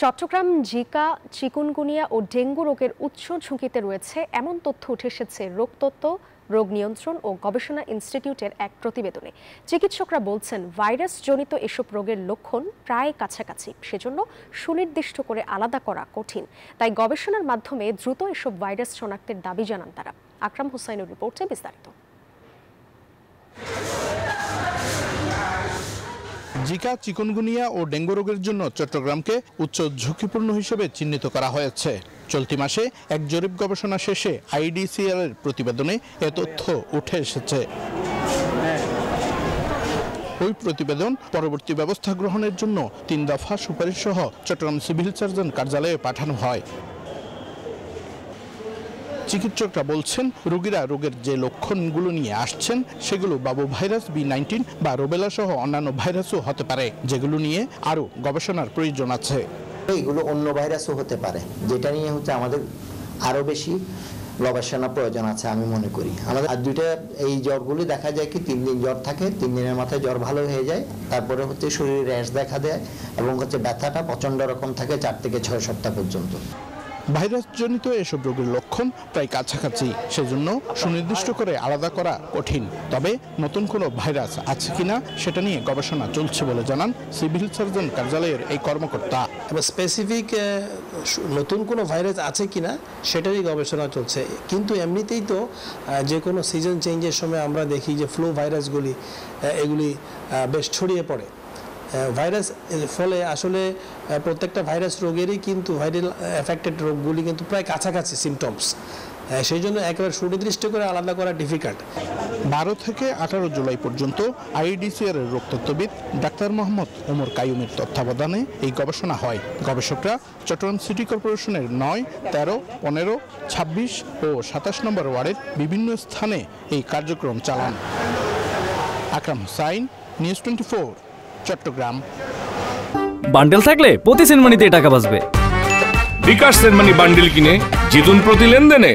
Chittagong Zika, chikungunya ও dengue রোগের উচ্চ ঝুঁকিতে রয়েছে এমন তথ্য উঠে এসেছে রোগতত্ত্ব, রোগ নিয়ন্ত্রণ ও গবেষণা ইনস্টিটিউটের এক প্রতিবেদনে। চিকিৎসকরা বলছেন, ভাইরাসজনিত এসব রোগের লক্ষণ প্রায় কাছাকাছি, সেজন্য সুনির্দিষ্ট করে আলাদা করা কঠিন। তাই গবেষণার মাধ্যমে দ্রুত এসব ভাইরাস শনাক্তের দাবি জানান তারা। আকরাম হোসাইনের রিপোর্টে বিস্তারিত। জিকা, চিকুনগুনিয়া ও ডেঙ্গু রোগের জন্য চট্টগ্রামকে উচ্চ ঝুঁকিপূর্ণ হিসেবে চিহ্নিত করা হয়েছে। চলতি মাসে এক জরিপ গবেষণা শেষে IDCR এর প্রতিবেদনে এ তথ্য উঠে এসেছে। ওই প্রতিবেদন পরবর্তী ব্যবস্থা গ্রহণের জন্য 3 দফা সুপারিশ সহ চট্টগ্রাম সিভিল সার্জন কার্যালয়ে পাঠানো হয়। চিকিৎসকরা বলছেন, রোগীরা রোগের যে লক্ষণগুলো নিয়ে আসছেন সেগুলো বাবু ভাইরাস B19 বা রুবেলা সহ অন্যান্য ভাইরাসও হতে পারে, যেগুলো নিয়ে আরও গবেষণার প্রয়োজন আছে। এগুলো অন্য ভাইরাসও হতে পারে, যেটা নিয়ে আমাদের আরও বেশি গবেষণা প্রয়োজন আছে আমি মনে করি। আমাদের আর দুইটা এই জ্বরগুলি দেখা যায় কি 3 দিন জ্বর থাকে, 3 দিনের মাথায় জ্বর ভালো হয়ে যায়, তারপরে শরীরে র্যাশ দেখা দেয় এবং ব্যথাটা প্রচণ্ড রকম থাকে 4 থেকে 6 সপ্তাহ পর্যন্ত। ভাইরাসজনিত এসব রোগের লক্ষণ প্রায় কাছাকাছি, সেজন্য সুনির্দিষ্ট করে আলাদা করা কঠিন। তবে নতুন কোনো ভাইরাস আছে কিনা সেটা নিয়ে গবেষণা চলছে বলে জানান সিভিল সার্জন কার্যালয়ের এই কর্মকর্তা। স্পেসিফিক নতুন কোনো ভাইরাস আছে কিনা সেটারই গবেষণা চলছে, কিন্তু এমনিতেই তো যে কোনো সিজন চেঞ্জের সময় আমরা দেখি যে ফ্লু ভাইরাসগুলি এগুলি বেশ ছড়িয়ে পড়ে। ভাইরাস ফলে আসলে প্রত্যেকটা ভাইরাস রোগেরই কিন্তু ভাইরাল এফেক্টেড রোগগুলি কিন্তু প্রায় কাছাকাছি সিমটমস, সেই জন্য একেবারে সুনির্দিষ্ট করে আলাদা করা ডিফিকাল্ট। 12 থেকে 18 জুলাই পর্যন্ত IDCR এর রোগতত্ত্ববিদ ডাক্তার মোহাম্মদ ওমর কাইয়ুমের তত্ত্বাবধানে এই গবেষণা হয়। গবেষকরা চট্টগ্রাম সিটি কর্পোরেশনের 9, 13, 15, 26 ও 27 নম্বর ওয়ার্ডের বিভিন্ন স্থানে এই কার্যক্রম চালান। আকরাম হোসাইন, নিউজ 24, চট্টগ্রাম। বান্ডেল থাকলে প্রতি সেনমানিতে টাকা বাঁচবে। বিকাশ সেনমানি বান্ডেল কিনে জিতুন প্রতি লেনদেনে।